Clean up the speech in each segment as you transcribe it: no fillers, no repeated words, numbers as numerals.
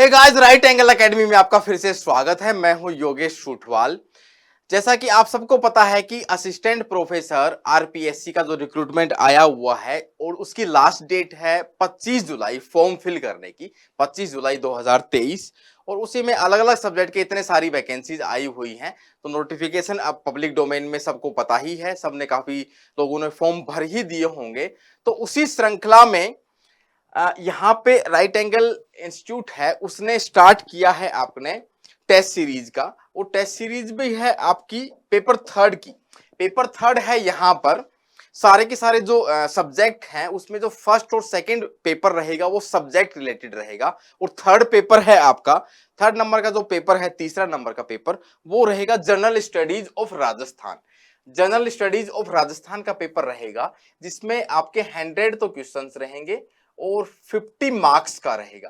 हे guys, Right Angle Academy में आपका फिर से स्वागत है। मैं हूं योगेश सूठवाल। जैसा कि आप सबको पता है कि असिस्टेंट प्रोफेसर आरपीएससी का जो रिक्रूटमेंट आया हुआ है और उसकी लास्ट डेट है 25 जुलाई फॉर्म फिल करने की, 25 जुलाई 2023। और उसी में अलग अलग सब्जेक्ट के इतने सारी वैकेंसीज आई हुई हैं। तो नोटिफिकेशन अब पब्लिक डोमेन में सबको पता ही है, सबने काफी लोगों ने फॉर्म भर ही दिए होंगे। तो उसी श्रृंखला में यहाँ पे राइट एंगल इंस्टीट्यूट है, उसने स्टार्ट किया है आपने टेस्ट सीरीज का। वो टेस्ट सीरीज भी है आपकी पेपर थर्ड की। पेपर थर्ड है यहाँ पर सारे के सारे जो सब्जेक्ट हैं उसमें जो फर्स्ट और सेकंड पेपर रहेगा वो सब्जेक्ट रिलेटेड रहेगा। और थर्ड पेपर है आपका, थर्ड नंबर का जो पेपर है, तीसरा नंबर का पेपर वो रहेगा general studies of Rajasthan. General studies of Rajasthan का पेपर रहेगा जिसमें आपके 100 तो क्वेश्चंस रहेंगे और 50 मार्क्स का रहेगा।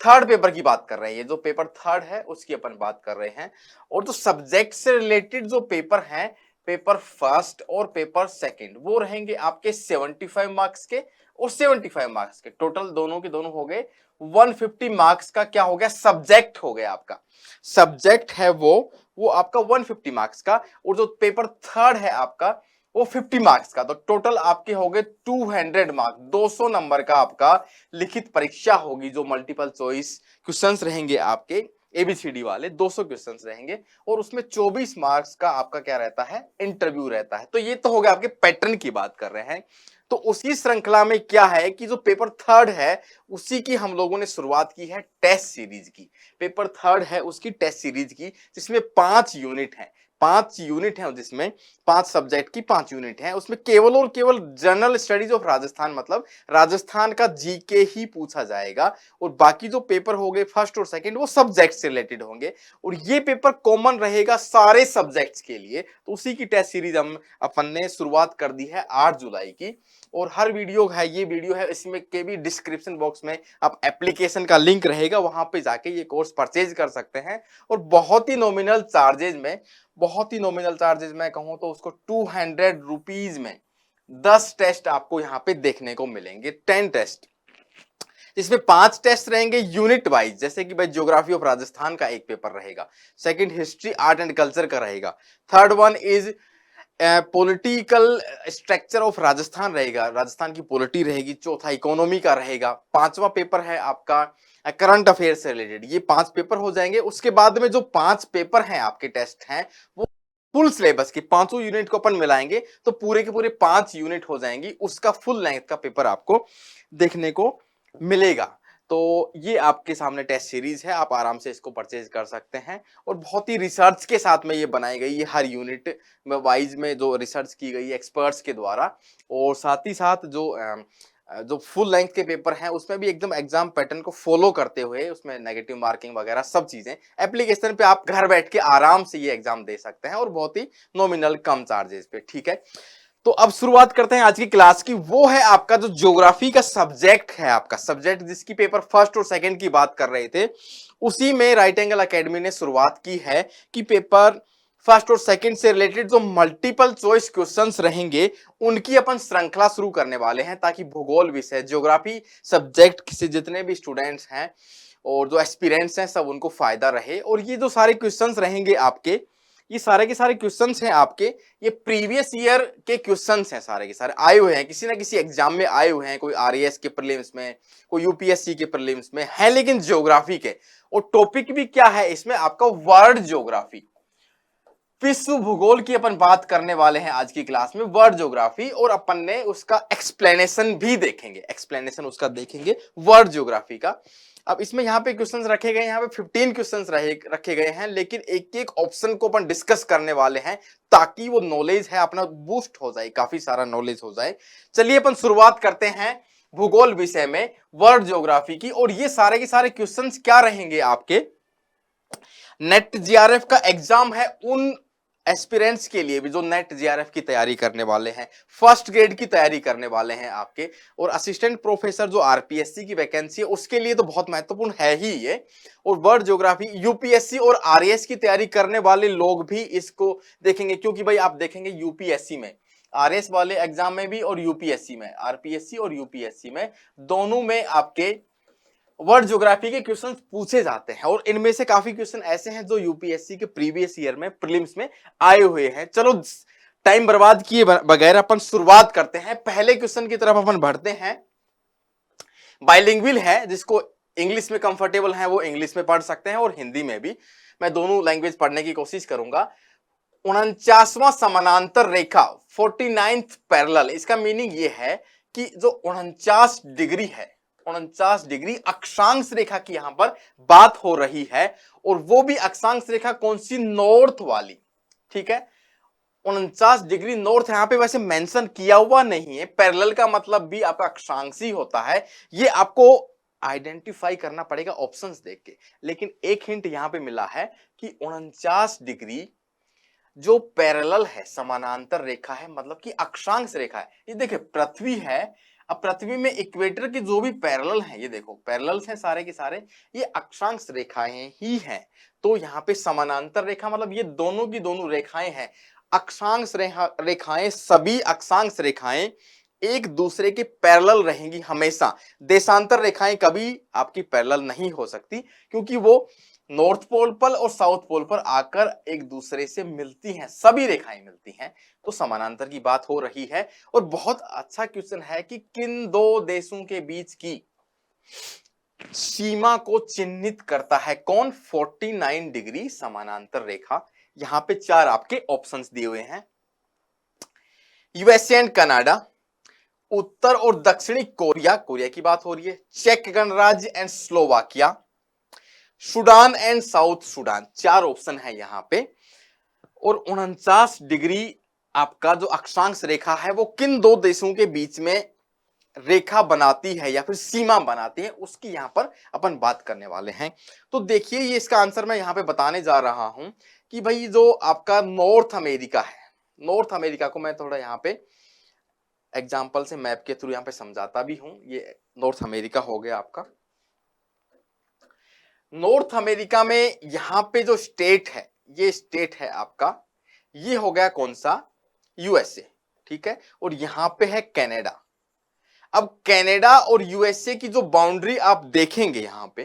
थर्ड पेपर की बात कर रहे हैं, ये जो पेपर थर्ड है उसकी अपन बात कर रहे हैं। और जो सब्जेक्ट से रिलेटेड जो पेपर हैं, पेपर फर्स्ट और पेपर सेकंड, वो रहेंगे आपके 75 मार्क्स के और 75 मार्क्स के। टोटल दोनों के दोनों हो गए 150 मार्क्स का। क्या हो गया? सब्जेक्ट हो गया आपका। सब्जेक्ट है वो आपका 150 मार्क्स का। और जो पेपर थर्ड है आपका वो 50 मार्क्स का। तो टोटल आपके हो गए 200 मार्क्स, 200 नंबर का आपका लिखित परीक्षा होगी। जो मल्टीपल चॉइस क्वेश्चंस रहेंगे आपके एबीसीडी वाले 200 क्वेश्चंस रहेंगे और उसमें 24 मार्क्स का आपका क्या रहता है? इंटरव्यू रहता है। तो ये तो हो गया, आपके पैटर्न की बात कर रहे हैं। तो उसी श्रृंखला में क्या है कि जो पेपर थर्ड है उसी की हम लोगों ने शुरुआत की है टेस्ट सीरीज की। पेपर थर्ड है उसकी टेस्ट सीरीज की, जिसमें 5 यूनिट है। 5 यूनिट है, जिसमें 5 सब्जेक्ट की 5 यूनिट है। उसमें केवल और केवल जनरल स्टडीज ऑफ राजस्थान, मतलब राजस्थान का जीके ही पूछा जाएगा। और बाकी जो पेपर हो गए फर्स्ट और सेकंड वो सब्जेक्ट से रिलेटेड होंगे। और ये पेपर कॉमन रहेगा सारे सब्जेक्ट्स के लिए। तो उसी की टेस्ट सीरीज हम अपन ने शुरुआत कर दी है 8 जुलाई की। और हर वीडियो है, ये वीडियो है, इसमें के भी डिस्क्रिप्शन बॉक्स में आप एप्लीकेशन का लिंक रहेगा, वहां पे जाके ये कोर्स परचेज कर सकते हैं। और बहुत ही नॉमिनल चार्जेज में, बहुत ही नॉमिनल चार्जेज में कहूं तो उसको 200 रुपीज में 10 टेस्ट आपको यहाँ पे देखने को मिलेंगे। 10 टेस्ट, इसमें 5 टेस्ट रहेंगे यूनिट वाइज। जैसे कि भाई ज्योग्राफी ऑफ राजस्थान का एक पेपर रहेगा, second history art and culture का रहेगा, third one is political structure of Rajasthan रहेगा, राजस्थान की पॉलिटी रहेगी, चौथा इकोनॉमी का रहेगा, पांचवा पेपर है आपका करंट अफेयर से रिलेटेड। ये 5 पेपर हो जाएंगे। उसके बाद में जो 5 पेपर हैं आपके टेस्ट हैं वो फुल सिलेबस की, पांचों यूनिट को अपन मिलाएंगे तो पूरे के पूरे 5 यूनिट हो जाएंगी। उसका फुल लेंथ का पेपर आपको देखने को मिलेगा। तो ये आपके सामने टेस्ट सीरीज है, आप आराम से इसको परचेज कर सकते हैं। और बहुत ही रिसर्च के साथ में ये बनाई गई है, हर यूनिट में वाइज में जो रिसर्च की गई है एक्सपर्ट्स के द्वारा। और साथ ही साथ जो फुल लेंथ के पेपर हैं उसमें भी एकदम एग्जाम पैटर्न को फॉलो करते हुए उसमें नेगेटिव मार्किंग वगैरह सब चीजें एप्लीकेशन पे आप घर बैठ के आराम से ये एग्जाम दे सकते हैं और बहुत ही नॉमिनल कम चार्जेस पे। ठीक है, तो अब शुरुआत करते हैं आज की क्लास की। वो है आपका जो ज्योग्राफी का सब्जेक्ट है, आपका सब्जेक्ट जिसकी पेपर फर्स्ट और सेकंड की बात कर रहे थे, उसी में राइट एंगल एकेडमी ने शुरुआत की है कि पेपर फर्स्ट और सेकंड से रिलेटेड जो मल्टीपल चॉइस क्वेश्चंस रहेंगे उनकी अपन श्रृंखला शुरू करने वाले हैं, ताकि भूगोल विषय ज्योग्राफी सब्जेक्ट से जितने भी स्टूडेंट्स हैं और जो एस्पिरेंट्स हैं सब उनको फायदा रहे। और ये जो सारे क्वेश्चंस रहेंगे आपके, ये सारे के सारे क्वेश्चंस हैं आपके, ये प्रीवियस ईयर के क्वेश्चंस हैं, सारे के सारे आए हुए हैं, किसी ना किसी एग्जाम में आए हुए हैं। कोई आरएएस के प्रीलिम्स में, कोई यूपीएससी के प्रीलिम्स में है, लेकिन ज्योग्राफी के। और टॉपिक भी क्या है इसमें आपका? वर्ल्ड ज्योग्राफी, विश्व भूगोल की अपन बात करने वाले हैं आज की क्लास में, वर्ल्ड ज्योग्राफी। और अपन ने उसका एक्सप्लेनेशन भी देखेंगे, एक्सप्लेनेशन उसका देखेंगे वर्ल्ड ज्योग्राफी का। अब इसमें यहाँ पे क्वेश्चंस रखे गए, यहाँ पे 15 क्वेश्चंस रखे गए हैं, लेकिन एक एक ऑप्शन को अपन डिस्कस करने वाले हैं ताकि वो नॉलेज है अपना बूस्ट हो जाए, काफी सारा नॉलेज हो जाए। चलिए अपन शुरुआत करते हैं भूगोल विषय में, वर्ल्ड ज्योग्राफी की। और ये सारे के सारे क्वेश्चंस क्या रहेंगे आपके? नेट जीआरएफ का एग्जाम है उन एस्पिरेंट्स के लिए भी जो नेट जीआरएफ की तैयारी करने वाले हैं, फर्स्ट ग्रेड की तैयारी करने वाले हैं आपके। और असिस्टेंट प्रोफेसर जो आरपीएससी की वैकेंसी है उसके लिए तो बहुत महत्वपूर्ण है ही ये। और वर्ल्ड ज्योग्राफी यूपीएससी और आरएएस की तैयारी करने वाले लोग भी इसको देखेंगे, क्योंकि भाई आप देखेंगे यूपीएससी में, आरएएस वाले एग्जाम में भी और यूपीएससी में, आरपीएससी और यूपीएससी में, दोनों में आपके वर्ल्ड ज्योग्राफी के क्वेश्चन पूछे जाते हैं और इनमें से काफी क्वेश्चन ऐसे हैं जो यूपीएससी के प्रीवियस ईयर में प्रीलिम्स में आए हुए हैं। चलो टाइम बर्बाद किए बगैर अपन शुरुआत करते हैं, पहले क्वेश्चन की तरफ अपन बढ़ते हैं। बाइलिंगुअल है, जिसको इंग्लिश में कंफर्टेबल है वो इंग्लिश में पढ़ सकते हैं और हिंदी में भी, मैं दोनों लैंग्वेज पढ़ने की कोशिश करूंगा। 49वां समानांतर रेखा 49th पैरेलल, इसका मीनिंग ये है कि जो 49 डिग्री है, 49 डिग्री अक्षांश रेखा की यहां पर बात हो रही है, और वो भी अक्षांश रेखा कौन सी, नॉर्थ वाली। ठीक है, 49 डिग्री नॉर्थ यहां पे वैसे मेंशन किया हुआ नहीं है, पैरेलल का मतलब भी आपका अक्षांशी होता है, ये आपको आइडेंटिफाई करना पड़ेगा ऑप्शंस देख के। लेकिन एक हिंट यहां पे मिला है कि 49 डिग्री जो पैरेलल है, समानांतर रेखा है, मतलब कि अक्षांश रेखा है। ये देखिए पृथ्वी है, अब पृथ्वी में इक्वेटर के जो भी पैरेलल हैं, ये देखो पैरेलल्स हैं सारे के सारे, ये अक्षांश रेखाएं ही हैं। तो यहाँ पे समानांतर रेखा मतलब ये दोनों की दोनों रेखाएं हैं। अक्षांश रेखाएं, सभी अक्षांश रेखाएं एक दूसरे के पैरेलल रहेंगी हमेशा। देशांतर रेखाएं कभी आपकी पैरेलल नहीं हो सकती, क्योंकि वो नॉर्थ पोल पर और साउथ पोल पर आकर एक दूसरे से मिलती हैं, सभी रेखाएं मिलती हैं। तो समानांतर की बात हो रही है। और बहुत अच्छा क्वेश्चन है कि किन दो देशों के बीच की सीमा को चिन्हित करता है कौन, 49 डिग्री समानांतर रेखा। यहां पे 4 आपके ऑप्शंस दिए हुए हैं, यूएसए एंड कनाडा, उत्तर और दक्षिणी कोरिया, कोरिया की बात हो रही है, चेक गणराज्य and Slovakia, Sudan and south Sudan. 4 option है यहां पे। और 49 डिग्री आपका जो अक्षांश रेखा है वो किन दो देशों के बीच में रेखा बनाती है या फिर सीमा बनाती है, उसकी यहां पर अपन बात करने वाले हैं। तो देखिए ये इसका आंसर मैं यहां पे बताने जा रहा हूं कि भाई जो आपका नॉर्थ अमेरिका है, नॉर्थ अमेरिका को मैं थोड़ा यहां पे एग्जांपल से मैप के थ्रू यहां पे समझाता भी हूं। ये नॉर्थ अमेरिका हो गया आपका। नॉर्थ अमेरिका में यहां पे जो स्टेट है, ये स्टेट है आपका, ये हो गया कौन सा, यूएसए। ठीक है, और यहां पे है कनाडा। अब कनाडा और यूएसए की जो बाउंड्री आप देखेंगे, यहां पे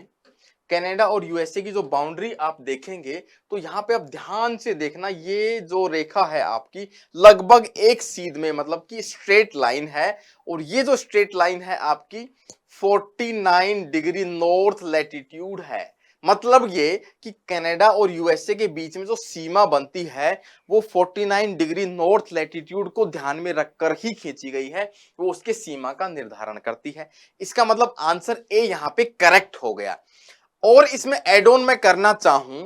कनाडा और यूएसए की जो बाउंड्री आप देखेंगे, तो यहां पे आप ध्यान से देखना, ये जो रेखा है आपकी लगभग एक सीध में, मतलब कि स्ट्रेट लाइन है। और ये जो स्ट्रेट लाइन है आपकी 49 डिग्री नॉर्थ लैटिट्यूड है। मतलब ये कि कनाडा और यूएसए के बीच में जो सीमा बनती है वो 49 डिग्री नॉर्थ लैटिट्यूड को ध्यान में रखकर ही खींची गई है, वो उसके सीमा का निर्धारण करती है। इसका मतलब आंसर ए यहां पे करेक्ट हो गया। और इसमें एड ऑन मैं करना चाहूं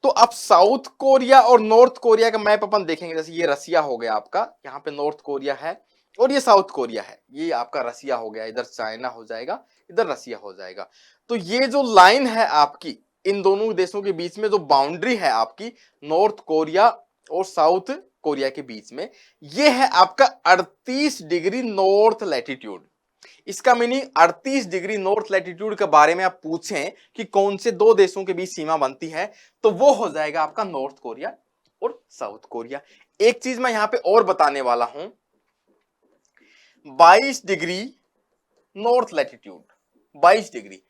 तो अब साउथ कोरिया और नॉर्थ कोरिया का मैप अपन देखेंगे। जैसे ये रसिया हो गया आपका, यहाँ पे नॉर्थ कोरिया है और ये साउथ कोरिया है, ये आपका रसिया हो गया, इधर चाइना हो जाएगा, इधर रसिया हो जाएगा। तो ये जो लाइन है आपकी इन दोनों देशों के बीच में, जो बाउंड्री है आपकी नॉर्थ कोरिया और साउथ कोरिया के बीच में, ये है आपका 38 डिग्री नॉर्थ लैटिट्यूड। इसका मीनिंग 38 डिग्री नॉर्थ लैटिट्यूड के बारे में आप पूछें कि कौन से दो देशों के बीच सीमा बनती है, तो वो हो जाएगा आपका नॉर्थ कोरिया और साउथ कोरिया। एक चीज मैं यहां पे और बताने वाला हूं, 22 डिग्री नॉर्थ लैटिट्यूड, 22 डिग्री,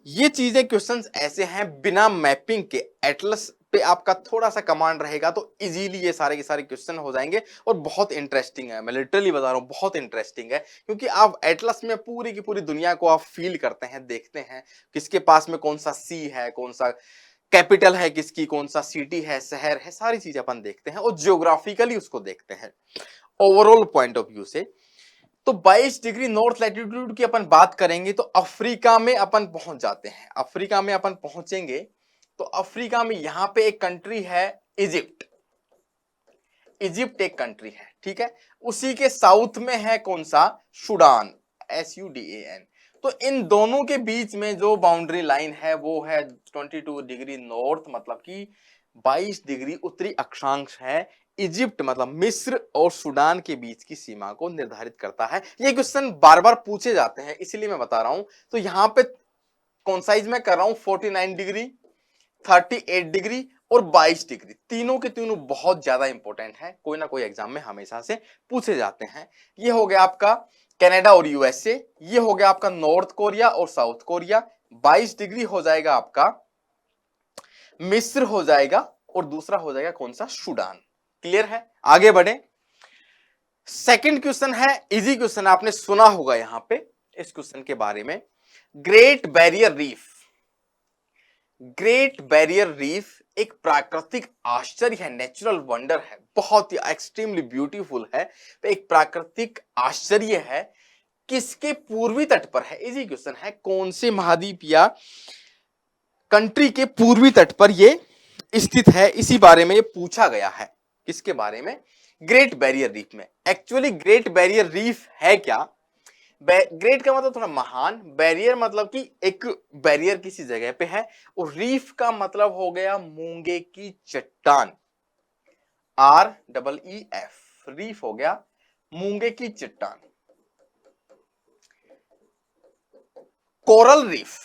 ये चीजें क्वेश्चंस ऐसे हैं बिना मैपिंग के, एटलस पे आपका थोड़ा सा कमांड रहेगा तो इजीली ये सारे के सारे क्वेश्चन हो जाएंगे। और बहुत इंटरेस्टिंग है, मैं लिटरली बता रहा हूं बहुत इंटरेस्टिंग है, क्योंकि आप एटलस में पूरी की पूरी दुनिया को आप फील करते हैं, देखते हैं किसके पास में कौन सा सी है, कौन सा कैपिटल है किसकी, कौन सा सिटी है, शहर है, सारी चीजें अपन देखते हैं और जियोग्राफिकली उसको देखते हैं ओवरऑल पॉइंट ऑफ व्यू से। तो 22 डिग्री नॉर्थ लैटिट्यूड की अपन बात करेंगे तो अफ्रीका में अपन पहुंच जाते हैं। अफ्रीका में अपन पहुंचेंगे तो अफ्रीका में यहां पे एक कंट्री है इजिप्ट, इजिप्ट एक कंट्री है। ठीक है, उसी के साउथ में है कौन सा, सूडान, SUDAN। तो इन दोनों के बीच में जो बाउंड्री लाइन है वो है 22 डिग्री नॉर्थ, मतलब कि 22 डिग्री उत्तरी अक्षांश है। इजिप्ट मतलब मिस्र और सूडान के बीच की सीमा को निर्धारित करता है। ये क्वेश्चन बार बार पूछे जाते हैं, इसलिए मैं बता रहा हूं। तो यहां पे कौन साइज में कर रहा हूं, 49 डिग्री, 38 डिग्री और 22 डिग्री, तीनों के तीनों बहुत ज्यादा इंपॉर्टेंट है, कोई ना कोई एग्जाम में हमेशा से पूछे जाते हैं। ये हो गया आपका कनाडा और यूएसए, ये हो गया आपका नॉर्थ कोरिया और साउथ कोरिया, 22 डिग्री हो जाएगा आपका मिस्र हो जाएगा, और दूसरा हो जाएगा कौन सा, सूडान। क्लियर है, आगे बढ़े। सेकंड क्वेश्चन है, इजी क्वेश्चन, आपने सुना होगा यहां पे इस क्वेश्चन के बारे में। Great barrier reef, great barrier reef एक प्राकृतिक आश्चर्य है, नेचुरल वंडर है, बहुत ही एक्सट्रीमली ब्यूटीफुल है, तो एक प्राकृतिक आश्चर्य है। किसके पूर्वी तट पर है, इजी क्वेश्चन है, कौन से महाद्वीप या कंट्री के पूर्वी तट पर यह स्थित है, इसी बारे में ये पूछा गया है। किसके बारे में, ग्रेट बैरियर रीफ में। एक्चुअली ग्रेट बैरियर रीफ है क्या, ग्रेट का मतलब थोड़ा महान, बैरियर मतलब कि एक बैरियर किसी जगह पे है, और रीफ का मतलब हो गया मूंगे की चट्टान, REEF, रीफ हो गया मूंगे की चट्टान। कोरल रीफ,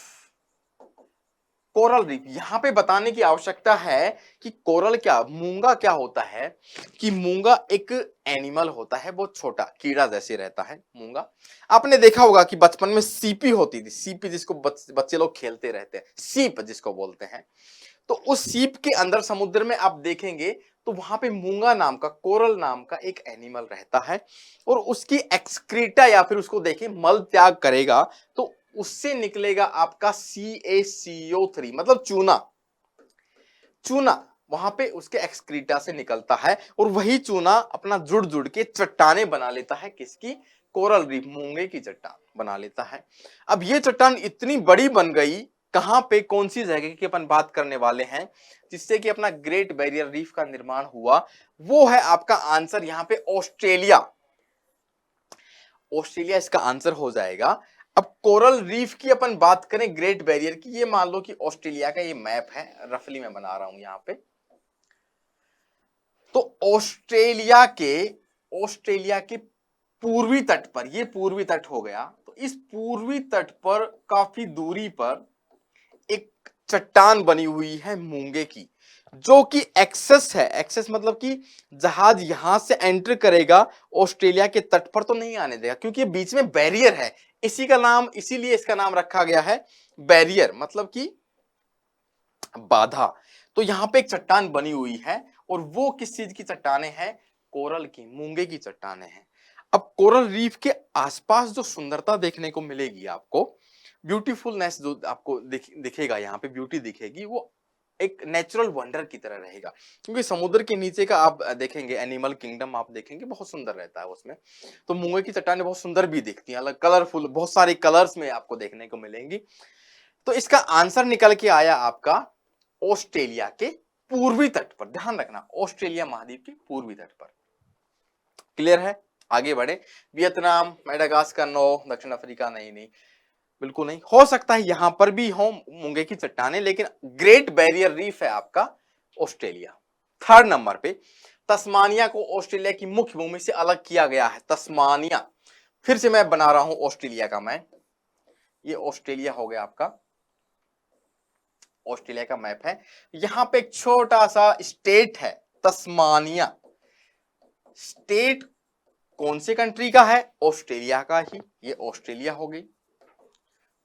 कोरल रीफ यहां पे बताने की आवश्यकता है कि कोरल क्या, मूंगा क्या होता है, कि मूंगा एक एनिमल होता है, बहुत छोटा कीड़ा जैसे रहता है मूंगा। आपने देखा होगा कि बचपन में सीपी होती थी, सीपी जिसको बच्चे लोग खेलते रहते हैं, सीप जिसको बोलते हैं। तो उस सीप के अंदर समुद्र में आप देखेंगे तो वहां पे मूंगा नाम का, कोरल नाम का एक एनिमल रहता है, और उसकी एक्सक्रीटा या फिर उसको देखें मल त्याग करेगा तो उससे निकलेगा आपका CaCO3, मतलब चूना, चूना वहां पे उसके एक्सक्रीटा से निकलता है, और वही चूना अपना जुड़ जुड़ के चट्टाने बना लेता है, किसकी, कोरल रीफ, मूंगे की चट्टान बना लेता है। अब ये चट्टान इतनी बड़ी बन गई, कहां पे, कौन सी जगह की अपन बात करने वाले हैं जिससे कि अपना ग्रेट बैरियर रीफ का निर्माण हुआ, वो है आपका आंसर यहां पे ऑस्ट्रेलिया। ऑस्ट्रेलिया इसका आंसर हो जाएगा। अब कोरल रीफ की अपन बात करें, ग्रेट बैरियर की, ये मान लो कि ऑस्ट्रेलिया का ये मैप है, रफली मैं बना रहा हूं यहां पे। तो ऑस्ट्रेलिया के पूर्वी तट पर, ये पूर्वी तट हो गया, तो इस पूर्वी तट पर काफी दूरी पर एक चट्टान बनी हुई है मूंगे की, जो कि एक्सेस है, एक्सेस मतलब कि जहाज यहां से एंटर करेगा ऑस्ट्रेलिया के तट पर तो नहीं आने देगा, क्योंकि ये बीच में बैरियर है, इसी का नाम, इसीलिए इसका नाम रखा गया है बैरियर, मतलब कि बाधा। तो यहां पे एक चट्टान बनी हुई है, और वो किस चीज की चट्टाने हैं, कोरल की, मूंगे की चट्टाने हैं। अब कोरल रीफ के आसपास जो सुंदरता देखने को मिलेगी आपको, ब्यूटीफुलनेस जो आपको दिखेगा यहाँ पे, ब्यूटी दिखेगी, वो एक नेचुरल वंडर की तरह रहेगा, क्योंकि समुद्र के नीचे का आप देखेंगे एनिमल किंगडम, आप देखेंगे बहुत सुंदर रहता है उसमें। तो मूंगे की चट्टानें बहुत सुंदर भी दिखती हैं, अलग कलरफुल, बहुत सारे कलर्स में आपको देखने को मिलेंगी। तो इसका आंसर निकल के आया आपका ऑस्ट्रेलिया के पूर्वी तट पर, ध्यान रखना ऑस्ट्रेलिया महाद्वीप के पूर्वी तट पर। क्लियर है, आगे बढ़े। वियतनाम, मेडागास्कर नो, दक्षिण अफ्रीका नहीं, नहीं बिल्कुल नहीं, हो सकता है यहां पर भी हो मूंगे की चट्टानें, लेकिन ग्रेट बैरियर रीफ है आपका ऑस्ट्रेलिया। थर्ड नंबर पे तस्मानिया को ऑस्ट्रेलिया की मुख्य भूमि से अलग किया गया है, तस्मानिया, फिर से मैं बना रहा हूं ऑस्ट्रेलिया का मैं, ये ऑस्ट्रेलिया हो गया आपका, ऑस्ट्रेलिया का मैप है, यहां पे एक छोटा सा स्टेट है तस्मानिया। स्टेट कौन से कंट्री का है, ऑस्ट्रेलिया का ही, ये ऑस्ट्रेलिया हो गई,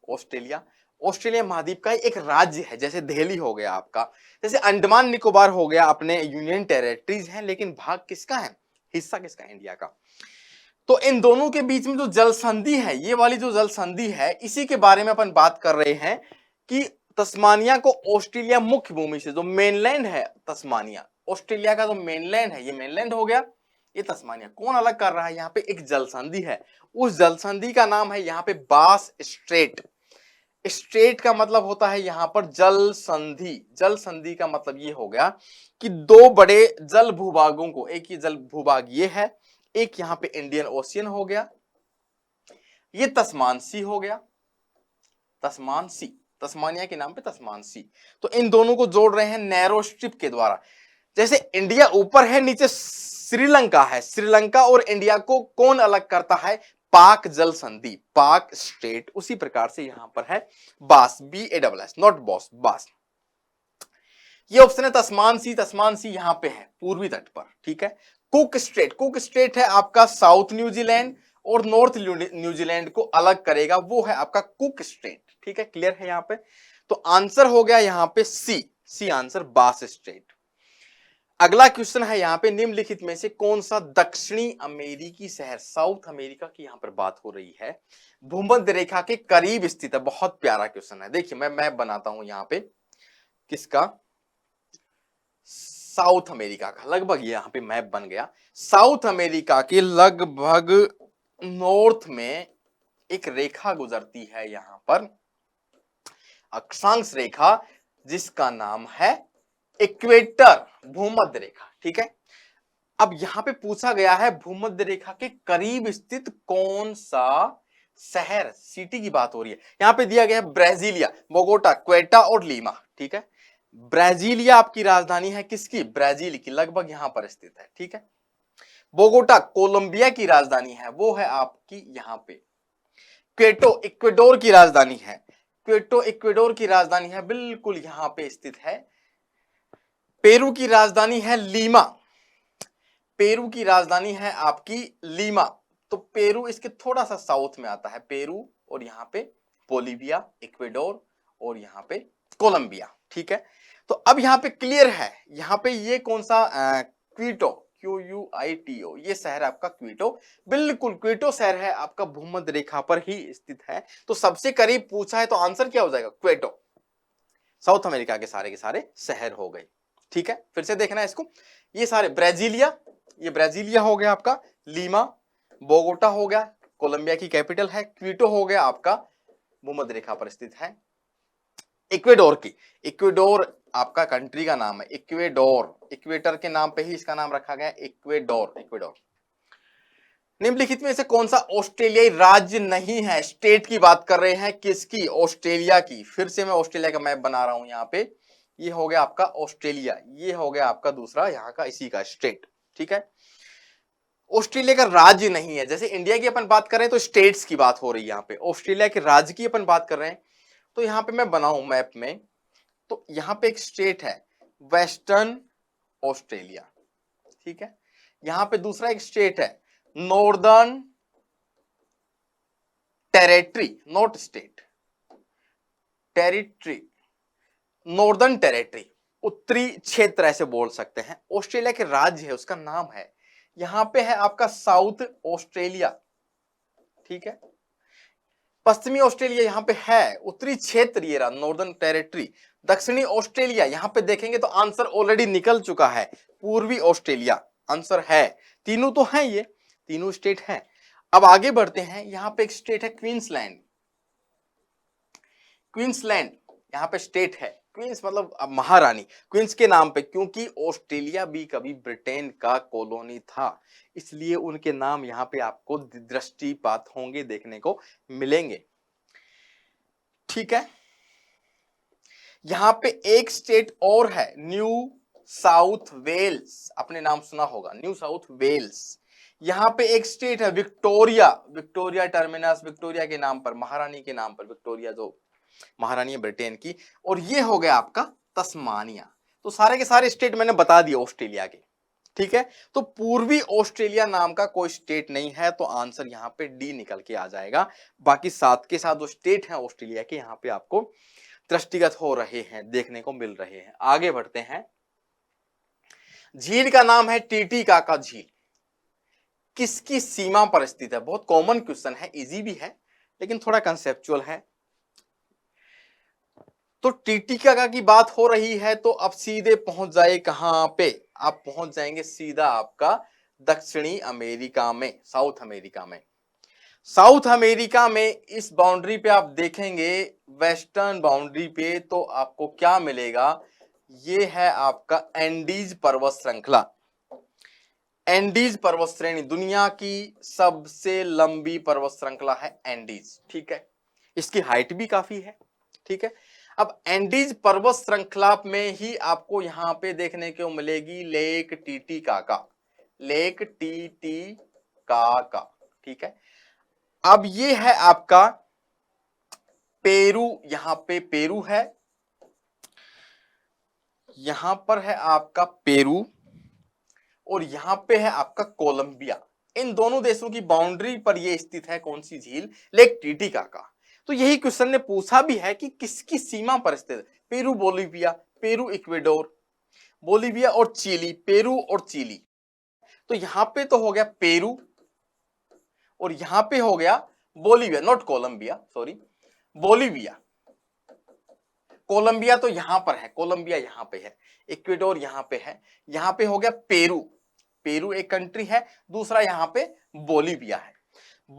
ऑस्ट्रेलिया। ऑस्ट्रेलिया महाद्वीप का एक राज्य है, जैसे दिल्ली हो गया आपका, जैसे अंडमान निकोबार हो गया, अपने यूनियन टेरिटरीज हैं, लेकिन भाग किसका है, हिस्सा किसका है, इंडिया का। तो इन दोनों के बीच में जो जल संधि है, ये वाली जो जल संधि है, इसी के बारे में अपन बात कर रहे हैं कि तस्मानिया को ऑस्ट्रेलिया मुख्य भूमि से, जो मेनलैंड है तस्मानिया, ऑस्ट्रेलिया का जो मेनलैंड है, ये मेनलैंड हो गया, ये तस्मानिया कौन अलग कर रहा है, यहाँ पे एक जल संधि है, उस जल संधि का नाम है यहाँ पे बास स्ट्रेट। स्ट्रेट का मतलब होता है यहां पर जल संधि, जल संधि का मतलब ये हो गया कि दो बड़े जल भूभागों को, एक ही जल भूभाग ये है, एक यहां पे इंडियन ओशियन हो गया, ये तस्मान सी हो गया, तस्मान सी, तस्मानिया के नाम पे तस्मान सी। तो इन दोनों को जोड़ रहे हैं नैरो स्ट्रिप के द्वारा, जैसे इंडिया ऊपर है, नीचे श्रीलंका है, श्रीलंका और इंडिया को कौन अलग करता है, पाक जल संधि, पाक स्ट्रेट, उसी प्रकार से यहां पर है बास, BASS, नॉट बॉस, बास। ये ऑप्शन है तस्मान सी, तस्मान सी यहां पे है पूर्वी तट पर, ठीक है। कुक स्ट्रेट, कुक स्ट्रेट है आपका साउथ न्यूजीलैंड और नॉर्थ न्यूजीलैंड को अलग करेगा, वो है आपका कुक स्ट्रेट, ठीक है, क्लियर है यहाँ पे। तो आंसर हो गया यहाँ पे सी आंसर, बास स्ट्रेट। अगला क्वेश्चन है यहाँ पे, निम्नलिखित में से कौन सा दक्षिणी अमेरिकी शहर, साउथ अमेरिका की यहाँ पर बात हो रही है, भूमध्य रेखा के करीब स्थित है। बहुत प्यारा क्वेश्चन है। देखिए मैं मैप बनाता हूं यहाँ पे, किसका, साउथ अमेरिका का। लगभग यहाँ पे मैप बन गया। साउथ अमेरिका के लगभग नॉर्थ में एक रेखा गुजरती है यहाँ पर, अक्षांश रेखा, जिसका नाम है इक्वेटर, भूमध्य रेखा। ठीक है, अब यहां पे पूछा गया है भूमध्य रेखा के करीब स्थित कौन सा शहर, सिटी की बात हो रही है। यहां पे दिया गया है ब्राजीलिया, बोगोटा, क्वेटा और लीमा। ठीक है, ब्राजीलिया आपकी राजधानी है किसकी, ब्राजील की, लगभग यहां पर स्थित है। ठीक है, बोगोटा कोलंबिया की राजधानी है, वो है आपकी यहां पे। क्वेटो इक्वेडोर की राजधानी है, क्वेटो इक्वेडोर की राजधानी है, बिल्कुल यहां पे स्थित है। पेरू की राजधानी है लीमा, पेरू की राजधानी है आपकी लीमा। तो पेरू इसके थोड़ा सा साउथ में आता है, पेरू, और यहां पे बोलिविया, इक्वेडोर और यहां पे कोलंबिया। ठीक है, तो अब यहां पे क्लियर है, यहां पे ये कौन सा, क्वीटो, QUITO, ये शहर आपका क्वीटो, बिल्कुल क्वीटो शहर है आपका, भूमध्य रेखा पर ही स्थित है। तो सबसे करीब पूछा है तो आंसर क्या हो जाएगा, क्वेटो। साउथ अमेरिका के सारे शहर हो गए। ठीक है, फिर से देखना है इसको, ये सारे ब्राजीलिया, ये ब्राजीलिया हो गया आपका, लीमा, बोगोटा हो गया, कोलंबिया की कैपिटल है, क्वीटो हो गया आपका, भूमध्य रेखा पर स्थित है। इक्वेडोर की, इक्वेडोर आपका कंट्री का नाम है, इक्वेडोर, इक्वेटर के नाम पे ही इसका नाम रखा गया, इक्वेडोर, इक्वेडोर। निम्नलिखित में से कौन सा ऑस्ट्रेलियाई राज्य नहीं है, स्टेट की बात कर रहे हैं, किसकी, ऑस्ट्रेलिया की। फिर से मैं ऑस्ट्रेलिया का मैप बना रहा हूं यहाँ पे, ये हो गया आपका ऑस्ट्रेलिया, ये हो गया आपका दूसरा यहाँ का इसी का स्टेट। ठीक है, ऑस्ट्रेलिया का राज्य नहीं है, जैसे इंडिया की अपन बात कर रहे हैं तो स्टेट्स की बात हो रही है, यहाँ पे ऑस्ट्रेलिया के राज्य की अपन बात कर रहे हैं। तो यहाँ पे मैं बनाऊं मैप में, तो यहाँ पे एक स्टेट है वेस्टर्न ऑस्ट्रेलिया। ठीक है, यहाँ पे दूसरा एक स्टेट है northern territory, not state, territory, northern territory, उत्तरी क्षेत्र ऐसे बोल सकते हैं। ऑस्ट्रेलिया के राज्य है, उसका नाम है, यहां पे है आपका साउथ ऑस्ट्रेलिया। ठीक है, पश्चिमी ऑस्ट्रेलिया यहां पे है, उत्तरी क्षेत्र ये रहा नॉर्दर्न टेरिटरी। दक्षिणी ऑस्ट्रेलिया यहां पे देखेंगे तो आंसर ऑलरेडी निकल चुका है, पूर्वी ऑस्ट्रेलिया आंसर है। तीनों तो है, ये तीनों स्टेट हैं। अब आगे बढ़ते हैं, यहां पे एक स्टेट है क्वींसलैंड, क्वींसलैंड यहां पे स्टेट है, क्वींस मतलब महारानी, क्वींस के नाम पे, क्योंकि ऑस्ट्रेलिया भी कभी ब्रिटेन का कॉलोनी था, इसलिए उनके नाम यहां पे आपको दृष्टिपात होंगे, देखने को मिलेंगे। ठीक है, यहां पे एक स्टेट और है, न्यू साउथ वेल्स, आपने नाम सुना होगा, न्यू साउथ वेल्स। यहां पे एक स्टेट है विक्टोरिया, विक्टोरिया टर्मिनस, विक्टोरिया के नाम पर, महारानी के नाम पर, विक्टोरिया जो महारानी है ब्रिटेन की। और ये हो गया आपका तस्मानिया। तो सारे के सारे स्टेट मैंने बता दिए ऑस्ट्रेलिया के। ठीक है, तो पूर्वी ऑस्ट्रेलिया नाम का कोई स्टेट नहीं है, तो आंसर यहां पे डी निकल के आ जाएगा। बाकी साथ के साथ जो स्टेट है ऑस्ट्रेलिया के, यहां पे आपको दृष्टिगत हो रहे हैं, देखने को मिल रहे हैं। आगे बढ़ते हैं, झील का नाम है टीटीकाका झील, किसकी सीमा पर स्थित है। बहुत कॉमन क्वेश्चन है, इजी भी है लेकिन थोड़ा कंसेप्चुअल है। तो टीटीकाका की बात हो रही है, तो अब सीधे पहुंच जाए कहां पे, आप पहुंच जाएंगे सीधा आपका दक्षिणी अमेरिका में, साउथ अमेरिका में। साउथ अमेरिका में इस बाउंड्री पे आप देखेंगे, वेस्टर्न बाउंड्री पे, तो आपको क्या मिलेगा, ये है आपका एंडीज पर्वत श्रृंखला। एंडीज पर्वत श्रेणी दुनिया की सबसे लंबी पर्वत श्रृंखला है एंडीज। ठीक है, इसकी हाइट भी काफी है। ठीक है, अब एंडीज पर्वत श्रृंखला में ही आपको यहां पे देखने को मिलेगी लेक टीटीकाका, लेक टीटीकाका। ठीक है, अब ये है आपका पेरू, यहां पे पेरू है, यहां पर है आपका पेरू, और यहां पे है आपका कोलंबिया। इन दोनों देशों की बाउंड्री पर यह स्थित है कौन सी झील, लेक टीटीकाका। तो यही क्वेश्चन ने पूछा भी है कि किसकी सीमा पर स्थित है। Peru Bolivia, Peru Ecuador, Bolivia और चिली, पेरू और चिली। तो यहां पे तो हो गया पेरू और यहां पे हो गया Bolivia, not Colombia, sorry, Bolivia. Colombia तो यहां पर है, कोलंबिया यहां पे है, इक्वेडोर यहां पे है, यहां पे हो गया पेरू, पेरू एक कंट्री है, दूसरा यहां पे बोलीविया है।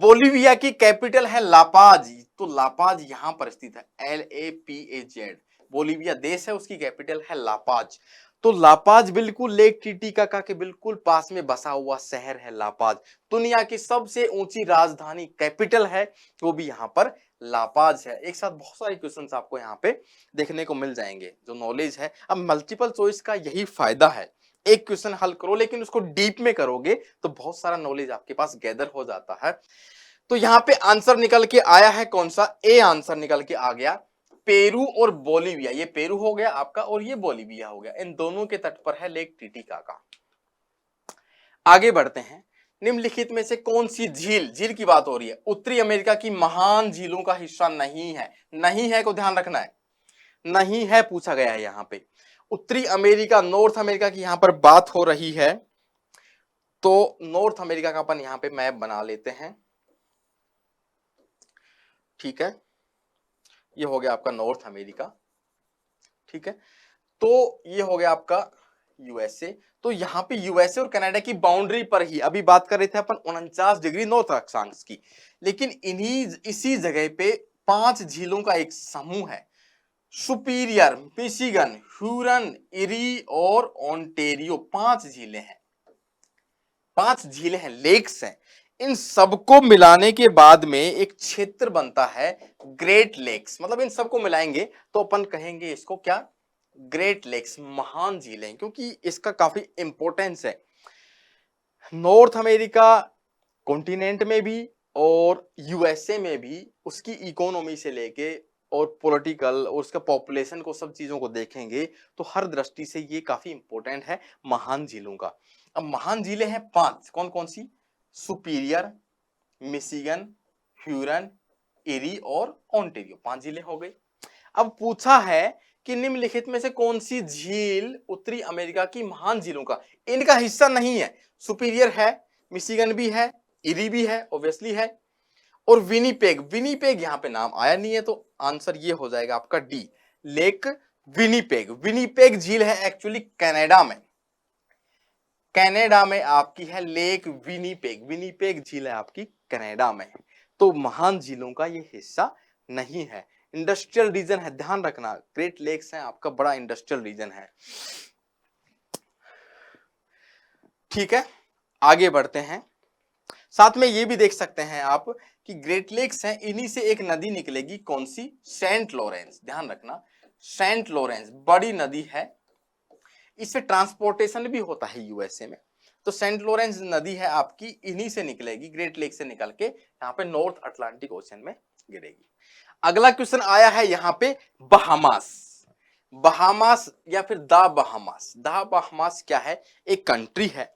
बोलीविया की कैपिटल है लापाज, तो लापाज यहां पर स्थित है, LAPAZ। बोलीविया देश है, उसकी कैपिटल है लापाज। तो लापाज बिल्कुल लेक टिटिकाका के बिल्कुल पास में बसा हुआ शहर है लापाज। दुनिया की सबसे ऊंची राजधानी कैपिटल है, वो भी यहां पर लापाज है। एक साथ बहुत सारे क्वेश्चंस आपको यहाँ पे देखने को मिल जाएंगे। जो नॉलेज है, अब मल्टीपल चॉइस का यही फायदा है, एक क्वेश्चन हल करो लेकिन उसको डीप में करोगे तो बहुत सारा नॉलेज आपके पास गैदर हो जाता है। तो यहाँ पे आंसर निकल के आया है कौन सा, ए आंसर निकल के आ गया, पेरू और बोलीविया। ये पेरू हो गया आपका और ये बोलीविया हो गया, इन दोनों के तट पर है लेक टिटिकाका। आगे बढ़ते हैं, निम्नलिखित में से कौन सी झील, झील की बात हो रही है, उत्तरी अमेरिका की महान झीलों का हिस्सा नहीं है। नहीं है को ध्यान रखना है, नहीं है पूछा गया है यहाँ पे। उत्तरी अमेरिका, नॉर्थ अमेरिका की यहाँ पर बात हो रही है, तो नॉर्थ अमेरिका का अपन यहाँ पे मैप बना लेते हैं। ठीक है, ये हो गया आपका नॉर्थ अमेरिका। ठीक है, तो ये हो गया आपका यूएसए। तो यहाँ पे यूएसए और कनाडा की बाउंड्री पर ही अभी बात कर रहे थे अपन 49 डिग्री नॉर्थ अक्षांश की, लेकिन इसी जगह पे 5 झीलों का एक समूह है, सुपीरियर, मिशिगन, ह्यूरन, इरी और ओंटेरियो। 5 झीलें हैं, 5 झीलें हैं, लेक्स हैं। इन सबको मिलाने के बाद में एक क्षेत्र बनता है ग्रेट लेक्स। मतलब इन सबको मिलाएंगे तो अपन कहेंगे इसको क्या, ग्रेट लेक्स, महान झीलें, क्योंकि इसका काफी इंपॉर्टेंस है। नॉर्थ अमेरिका कॉन्टिनेंट में भी और यूएसए में भी उसकी इकोनॉमी से लेके और पॉलिटिकल और उसका पॉपुलेशन को, सब चीजों को देखेंगे तो हर दृष्टि से ये काफी इंपॉर्टेंट है महान झीलों का। अब महान झीलें हैं 5, कौन कौन सी, सुपीरियर, मिशिगन, ह्यूरन, एरी और ओंटेरियो, 5 झीलें हो गई। अब पूछा है कि निम्नलिखित में से कौन सी झील उत्तरी अमेरिका की महान झीलों का इनका हिस्सा नहीं है। सुपीरियर है, मिशिगन भी है, इरी भी है, ऑब्वियसली है, और विनीपेग, विनीपेग यहां पे नाम आया नहीं है, तो आंसर ये हो जाएगा आपका डी, लेक विनीपेग। विनीपेग झील है एक्चुअली कनाडा में, कनाडा में आपकी है लेक विनीपेग, विनीपेग झील है आपकी कनाडा में। तो महान झीलों का ये हिस्सा नहीं है, इंडस्ट्रियल रीजन है, ध्यान रखना, ग्रेट लेक्स है आपका बड़ा इंडस्ट्रियल रीजन है। ठीक है, आगे बढ़ते हैं। साथ में ये भी देख सकते हैं आप कि ग्रेट लेक्स हैं, इन्हीं से एक नदी निकलेगी, कौन सी, सेंट लॉरेंस। ध्यान रखना, सेंट लॉरेंस बड़ी नदी है, इससे ट्रांसपोर्टेशन भी होता है यूएसए में। तो सेंट लॉरेंस नदी है आपकी, इन्हीं से निकलेगी, ग्रेट लेक से निकल के यहाँ पे नॉर्थ अटलांटिक ओशन में गिरेगी। अगला क्वेश्चन आया है यहाँ पे बहामास, बहामास या फिर द बहामास। द बहामास क्या है, एक कंट्री है,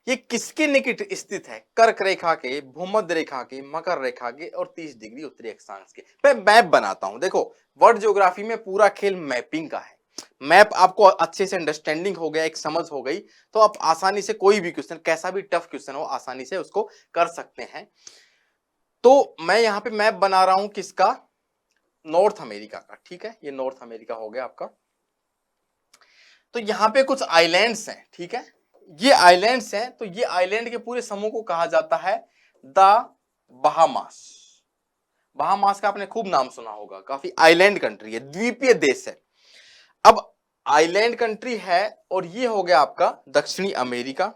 ये किसके निकट स्थित है, कर्क रेखा के, भूमध्य रेखा के, मकर रेखा के और 30 डिग्री उत्तरी अक्षांश के। मैं मैप बनाता हूं, देखो वर्ल्ड ज्योग्राफी में पूरा खेल मैपिंग का है। मैप आपको अच्छे से अंडरस्टैंडिंग हो गया, एक समझ हो गई, तो आप आसानी से कोई भी क्वेश्चन, कैसा भी टफ क्वेश्चन हो, आसानी से उसको कर सकते हैं। तो मैं यहाँ पे मैप बना रहा हूं किसका, नॉर्थ अमेरिका का। ठीक है, ये नॉर्थ अमेरिका हो गया आपका। तो यहाँ पे कुछ आइलैंड्स हैं, ठीक है, ये आइलैंड्स हैं, तो ये आइलैंड के पूरे समूह को कहा जाता है द बहामास। बहामास का आपने खूब नाम सुना होगा, काफी आइलैंड कंट्री है, द्वीपीय देश है। अब आइलैंड कंट्री है और ये हो गया आपका दक्षिणी अमेरिका।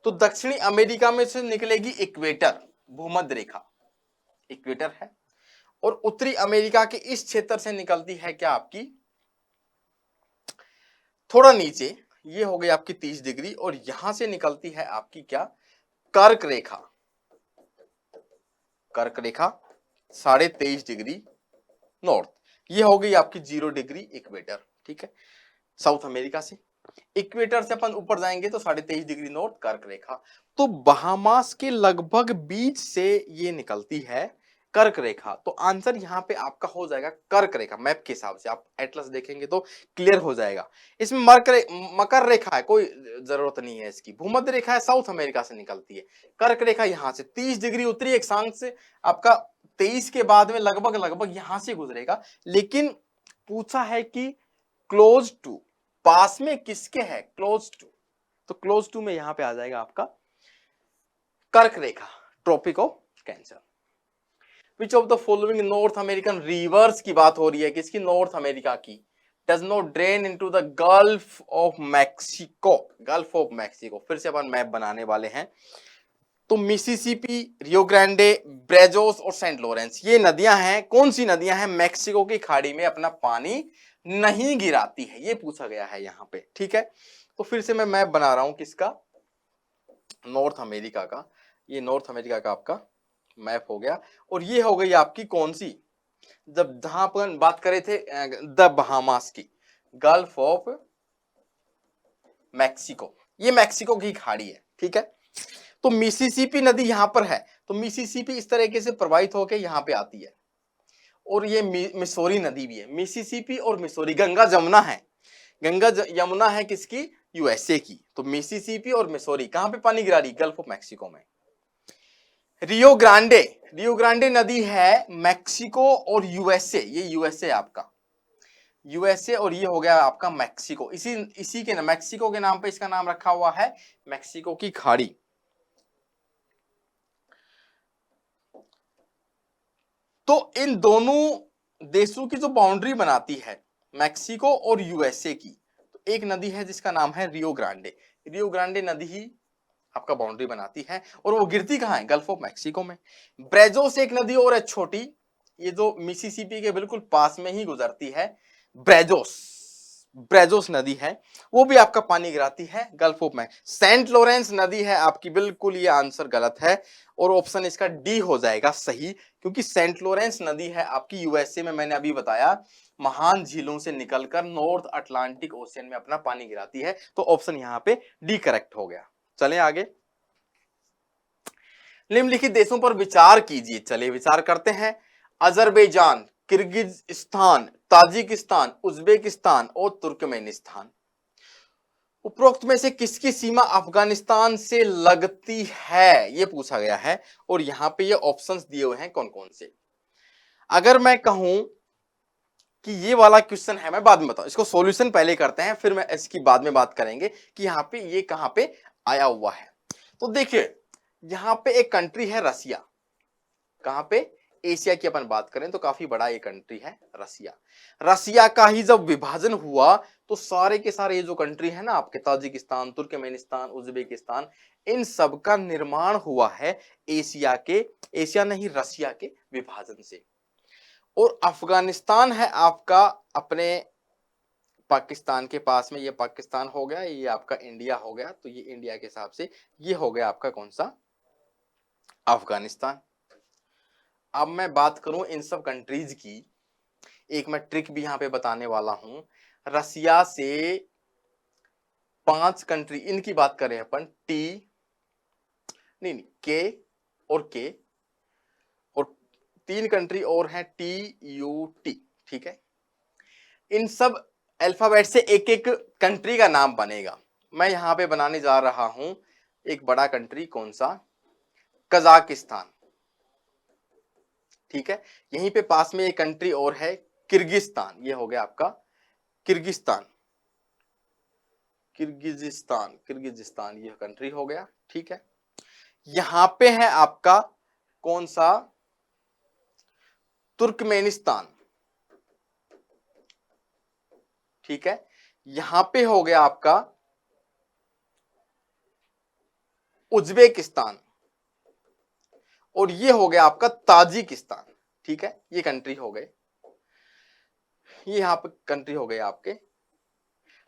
तो दक्षिणी अमेरिका में से निकलेगी इक्वेटर, भूमध्य रेखा, इक्वेटर है, और उत्तरी अमेरिका के इस क्षेत्र से निकलती है क्या आपकी, थोड़ा नीचे, ये हो गई आपकी 30 डिग्री, और यहां से निकलती है आपकी क्या, कर्क रेखा, कर्क रेखा 23.5 डिग्री नॉर्थ, ये हो गई आपकी 0 डिग्री इक्वेटर। ठीक है, साउथ अमेरिका से इक्वेटर से अपन ऊपर जाएंगे तो 23.5 डिग्री नॉर्थ, कर्क रेखा। तो बहामास के लगभग बीच से ये निकलती है, कर्क रेखा। तो आंसर यहाँ पे आपका हो जाएगा कर्क रेखा। मैप के हिसाब से आप एटलस देखेंगे तो क्लियर हो जाएगा। इसमें मकर रेखा है, कोई जरूरत नहीं है इसकी। भूमध्य रेखा है, साउथ अमेरिका से निकलती है। कर्क रेखा यहाँ से 30 डिग्री उत्तरी अक्षांश से आपका 23 के बाद में लगभग लगभग यहां से गुजरेगा। लेकिन पूछा है कि क्लोज टू, पास में किसके है, क्लोज टू, तो क्लोज टू में यहां पे आ जाएगा आपका कर्क रेखा, tropic of cancer. Which of the following North American rivers की बात हो रही है, किसकी, नॉर्थ अमेरिका की, does not drain into the Gulf of Mexico. Gulf of Mexico, फिर से अपन मैप बनाने वाले हैं। तो मिसिसिपी, रियो ग्रांडे, ब्रेजोस और सेंट लॉरेंस, ये नदियां हैं। कौन सी नदियां हैं मैक्सिको की खाड़ी में अपना पानी नहीं गिराती है, ये पूछा गया है यहां पे। ठीक है, तो फिर से मैं मैप बना रहा हूं किसका, नॉर्थ अमेरिका का। ये नॉर्थ अमेरिका का आपका मैप हो गया। और ये हो गई आपकी कौन सी, जब जहां अपन बात करे थे द बहामास की, गल्फ ऑफ मैक्सिको, ये मैक्सिको की खाड़ी है। ठीक है, तो मिसिसिपी नदी यहां पर है, तो मिसिसिपी इस तरीके से प्रवाहित होकर यहां पे आती है। और ये मिसौरी नदी भी है, मिसिसिपी और मिसौरी, गंगा जमुना है, गंगा यमुना है किसकी, यूएसए की। तो मिसिसिपी और मिसौरी कहां पे पानी गिरा रही, गल्फ ऑफ मैक्सिको में। रियो ग्रांडे, रियो ग्रांडे नदी है मैक्सिको और यूएसए, ये यूएसए आपका, यूएसए, और ये हो गया आपका मैक्सिको। इसी के मैक्सिको के नाम पे इसका नाम रखा हुआ है मैक्सिको की खाड़ी। तो इन दोनों देशों की जो बाउंड्री बनाती है मैक्सिको और यूएसए की, तो एक नदी है जिसका नाम है रियो ग्रांडे। रियो ग्रांडे नदी ही आपका बाउंड्री बनाती है, और वो गिरती कहां है, गल्फ ऑफ मैक्सिको में। ब्रेजोस एक नदी और है छोटी, ये जो मिसिसिपी के बिल्कुल पास में ही गुजरती है, ब्रेजोस, ब्रेजोस नदी है, वो भी आपका पानी गिराती है Gulf of Mexico. Saint Lawrence नदी है आपकी, बिल्कुल ये आंसर गलत है, और ऑप्शन इसका डी हो जाएगा सही, क्योंकि सेंट लॉरेंस नदी है आपकी यूएसए में, मैंने अभी बताया, महान झीलों से निकलकर नॉर्थ अटलांटिक ओशियन में अपना पानी गिराती है। तो ऑप्शन यहां पे डी करेक्ट हो गया। चलें आगे, निम्नलिखित देशों पर विचार कीजिए। चलिए विचार करते हैं। अजरबैजान, किर्गिजिस्तान, ताजिकिस्तान, उज्बेकिस्तान और तुर्कमेनिस्तान। उपरोक्त में से किसकी सीमा अफगानिस्तान से लगती है, यह पूछा गया है, और यहां पे ये ऑप्शंस दिए हुए हैं कौन कौन से। अगर मैं कहूं कि ये वाला क्वेश्चन है, मैं बाद में बताऊं, इसको सॉल्यूशन पहले करते हैं, फिर मैं इसकी बाद में बात करेंगे कि यहाँ पे ये कहां पे आया हुआ है। तो देखिए यहां पे एक कंट्री है रसिया, कहां पे, एशिया की अपन बात करें तो काफी बड़ा ये कंट्री है रसिया। रसिया का ही जब विभाजन हुआ तो सारे के सारे ये जो कंट्री है ना आपके, ताजिकिस्तान, तुर्कमेनिस्तान, उज्बेकिस्तान, इन सब का निर्माण हुआ है एशिया के, एशिया नहीं रसिया के विभाजन से। और अफगानिस्तान है आपका अपने पाकिस्तान के पास में, ये पाकिस्तान हो गया, ये आपका इंडिया हो गया, तो ये इंडिया के हिसाब से ये हो गया आपका कौन सा, अफगानिस्तान। अब मैं बात करूं इन सब कंट्रीज की, एक मैं ट्रिक भी यहां पे बताने वाला हूं। रसिया से 5 कंट्री, इनकी बात करें अपन, टी नहीं के और के, और 3 कंट्री और हैं TUT, ठीक है। इन सब अल्फाबेट से एक एक कंट्री का नाम बनेगा। मैं यहां पे बनाने जा रहा हूं एक बड़ा कंट्री, कौन सा, कजाकिस्तान, ठीक है। यहीं पे पास में एक कंट्री और है किर्गिस्तान, ये हो गया आपका किर्गिस्तान, किर्गिजिस्तान, किर्गिजिस्तान ये कंट्री हो गया, ठीक है। यहां पे है आपका कौन सा, तुर्कमेनिस्तान, ठीक है। यहां पे हो गया आपका उज्बेकिस्तान, और ये हो गया आपका ताजिकिस्तान, ठीक है। ये कंट्री हो गए, ये यहां पे कंट्री हो गए आपके।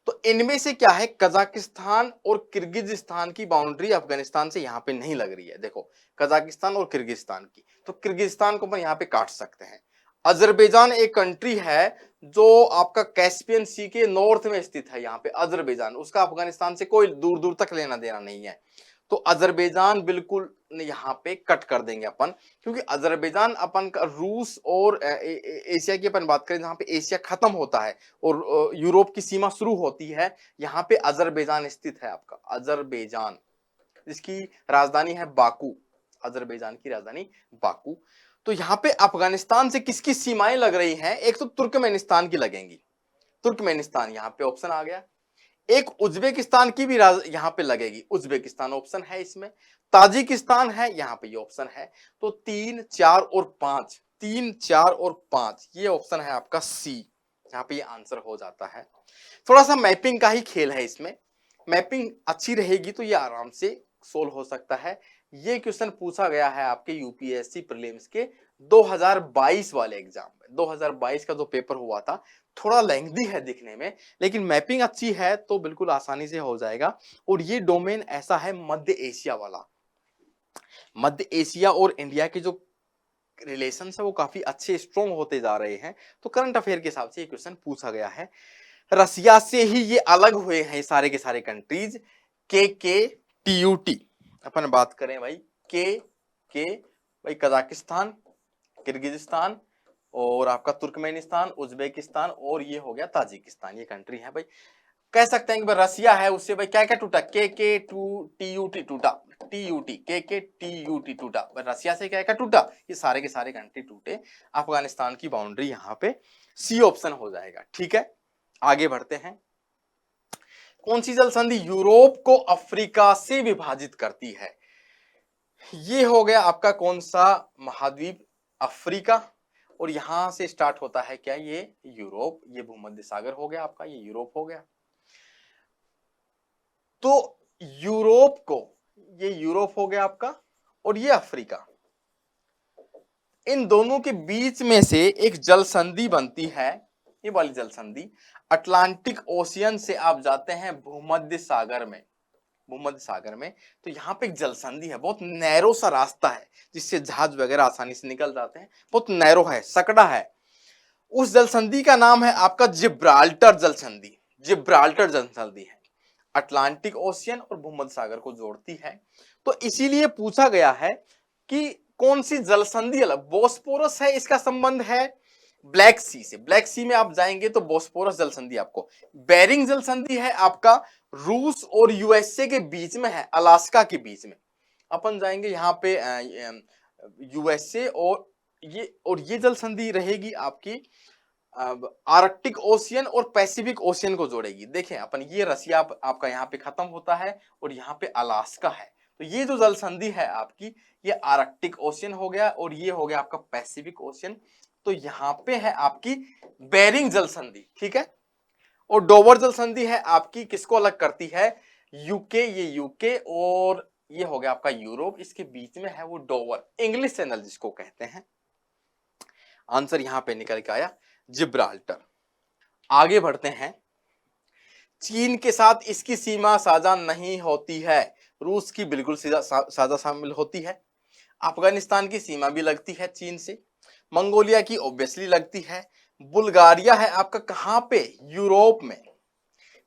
तो इनमें से क्या है, कजाकिस्तान और किर्गिजिस्तान की बाउंड्री अफगानिस्तान से यहां पे नहीं लग रही है। देखो कजाकिस्तान और किर्गिस्तान की, तो किर्गिस्तान को अपन यहां पे काट सकते हैं। अजरबैजान एक कंट्री है जो आपका कैस्पियन सी के नॉर्थ में स्थित है, यहाँ पे अजरबैजान, उसका अफगानिस्तान से कोई दूर दूर तक लेना देना नहीं है। तो अजरबैजान बिल्कुल यहाँ पे कट कर देंगे अपन, क्योंकि अजरबैजान अपन का रूस और एशिया की अपन बात करें जहाँ पे एशिया खत्म होता है और यूरोप की सीमा शुरू होती है, यहाँ पे अजरबैजान स्थित है आपका, अजरबैजान, जिसकी राजधानी है बाकू, अजरबैजान की राजधानी बाकू। तो यहाँ पे अफगानिस्तान से किसकी सीमाएं लग रही हैं? एक तो तुर्कमेनिस्तान की लगेंगी, तुर्कमेनिस्तान यहाँ पे ऑप्शन आ गया। एक उज्बेकिस्तान की भी यहाँ पे लगेगी, उज्बेकिस्तान ऑप्शन है इसमें। ताजिकिस्तान है यहाँ पे, ये ऑप्शन है। तो 3, 4 और 5, 3, 4 और 5 ये ऑप्शन है आपका सी, यहाँ पे ये आंसर हो जाता है। थोड़ा सा मैपिंग का ही खेल है इसमें, मैपिंग अच्छी रहेगी तो ये आराम से सोल्व हो सकता है। ये क्वेश्चन पूछा गया है आपके यूपीएससी प्रीलिम्स के 2022 वाले एग्जाम में। 2022 का जो पेपर हुआ था थोड़ा लेंथी है दिखने में, लेकिन मैपिंग अच्छी है तो बिल्कुल आसानी से हो जाएगा। और ये डोमेन ऐसा है मध्य एशिया वाला, मध्य एशिया और इंडिया के जो रिलेशन है वो काफी अच्छे स्ट्रॉन्ग होते जा रहे हैं। तो करंट अफेयर के हिसाब से ये क्वेश्चन पूछा गया है। रसिया से ही ये अलग हुए हैं सारे के सारे कंट्रीज। KKTUT अपन बात करें भाई, के भाई कजाकिस्तान, किर्गिजिस्तान और आपका तुर्कमेनिस्तान, उज्बेकिस्तान और ये हो गया ताजिकिस्तान, ये कंट्री है भाई। कह सकते हैं कि भाई रसिया है, उससे भाई क्या क्या टूटा, KKTUT टूटा, KKTUT टूटा, रसिया से क्या क्या टूटा, ये सारे के सारे कंट्री टूटे। अफगानिस्तान की बाउंड्री यहाँ पे सी ऑप्शन हो जाएगा। ठीक है, आगे बढ़ते हैं। कौन सी जल संधि यूरोप को अफ्रीका से विभाजित करती है? ये हो गया आपका कौन सा महाद्वीप, अफ्रीका, और यहां से स्टार्ट होता है क्या, ये यूरोप, ये भूमध्य सागर हो गया आपका, ये यूरोप हो गया। तो यूरोप को, ये यूरोप हो गया आपका और ये अफ्रीका, इन दोनों के बीच में से एक जल संधि बनती है, ये वाली जल संधि। अटलांटिक ओशियन से आप जाते हैं भूमध्य सागर में, भूमध्य सागर में, तो यहाँ पे एक जल संधि है, बहुत नैरो सा रास्ता है जिससे जहाज वगैरह आसानी से निकल जाते हैं, बहुत नैरो है, सकड़ा है। उस जल संधि का नाम है आपका जिब्राल्टर जल संधि, जिब्राल्टर जल संधि है, अटलांटिक ओशियन और भूमध्य सागर को जोड़ती है। तो इसीलिए पूछा गया है कि कौन सी जल संधि अलग, बोस्पोरस है, इसका संबंध है ब्लैक सी से, ब्लैक सी में आप जाएंगे तो बोस्पोरस जल संधि आपको, बेरिंग जल संधि है आपका रूस और यूएसए के बीच में है, अलास्का के बीच में। अपन जाएंगे यहाँ पे यूएसए और ये जल संधि रहेगी आपकी आर्कटिक ओशियन और पैसिफिक ओशियन को जोड़ेगी। देखें अपन, ये रसिया आपका यहाँ पे खत्म होता है और यहाँ पे अलास्का है, तो ये जो जल संधि है आपकी, ये आर्कटिक ओशियन हो गया और ये हो गया आपका पैसिफिक ओशियन। तो यहाँ पे है आपकी बेरिंग जल संधि, ठीक है। और डोवर जल संधि है आपकी, किसको अलग करती है, यूके, ये यूके और ये हो गया आपका यूरोप, इसके बीच में है वो डोवर, इंग्लिश चैनल जिसको कहते हैं। आंसर यहाँ पे निकल के आया जिब्राल्टर। आगे बढ़ते हैं। चीन के साथ इसकी सीमा साझा नहीं होती है, रूस की बिल्कुल साझा शामिल होती है। अफगानिस्तान की सीमा भी लगती है चीन से, मंगोलिया की ऑब्वियसली लगती है। बुल्गारिया है आपका कहां पे, यूरोप में।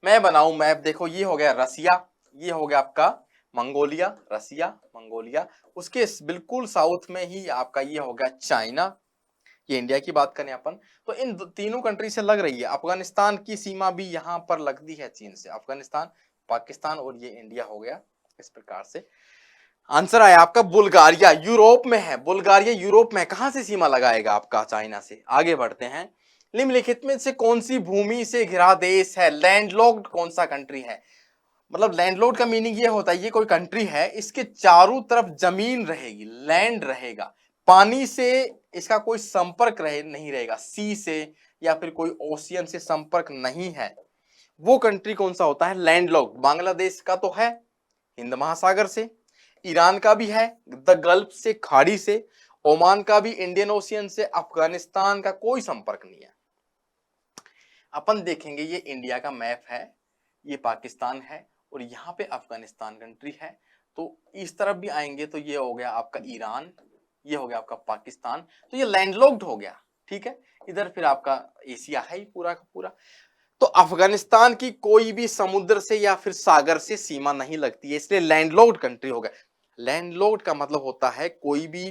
मैं बनाऊं मैप, देखो ये हो गया रसिया, ये हो गया आपका मंगोलिया, रसिया मंगोलिया, उसके बिल्कुल साउथ में ही आपका ये हो गया चाइना, ये इंडिया की बात करें अपन तो इन तीनों कंट्री से लग रही है। अफगानिस्तान की सीमा भी यहाँ पर लगती है चीन से, अफगानिस्तान, पाकिस्तान और ये इंडिया हो गया। इस प्रकार से आंसर आया आपका बुल्गारिया, यूरोप में है, बुल्गारिया यूरोप में, कहां से सीमा लगाएगा आपका, चाइना से। आगे बढ़ते हैं। निम्नलिखित में से कौन सी भूमि से घिरा देश है, लैंडलॉक्ड कौन सा कंट्री है। मतलब लैंडलॉक्ड का मीनिंग ये होता है, ये कोई कंट्री है, इसके चारों तरफ जमीन रहेगी, लैंड रहेगा, पानी से इसका कोई संपर्क नहीं रहेगा, सी से या फिर कोई ओशियन से संपर्क नहीं है। वो कंट्री कौन सा होता है, लैंडलॉक्ड। बांग्लादेश का तो है हिंद महासागर से, ईरान का भी है द गल्फ से, खाड़ी से, ओमान का भी इंडियन ओशियन से, अफगानिस्तान का कोई संपर्क नहीं है। अपन देखेंगे ये इंडिया का मैप है, ये पाकिस्तान है और यहाँ पे अफगानिस्तान कंट्री है। तो इस तरफ भी आएंगे तो ये हो गया आपका ईरान, ये हो गया आपका पाकिस्तान, तो ये लैंडलॉक्ड हो गया, ठीक है। इधर फिर आपका एशिया है ही पूरा का पूरा। तो अफगानिस्तान की कोई भी समुद्र से या फिर सागर से सीमा नहीं लगती है, इसलिए लैंडलॉक्ड कंट्री हो गया। लैंडलॉक्ड का मतलब होता है कोई भी,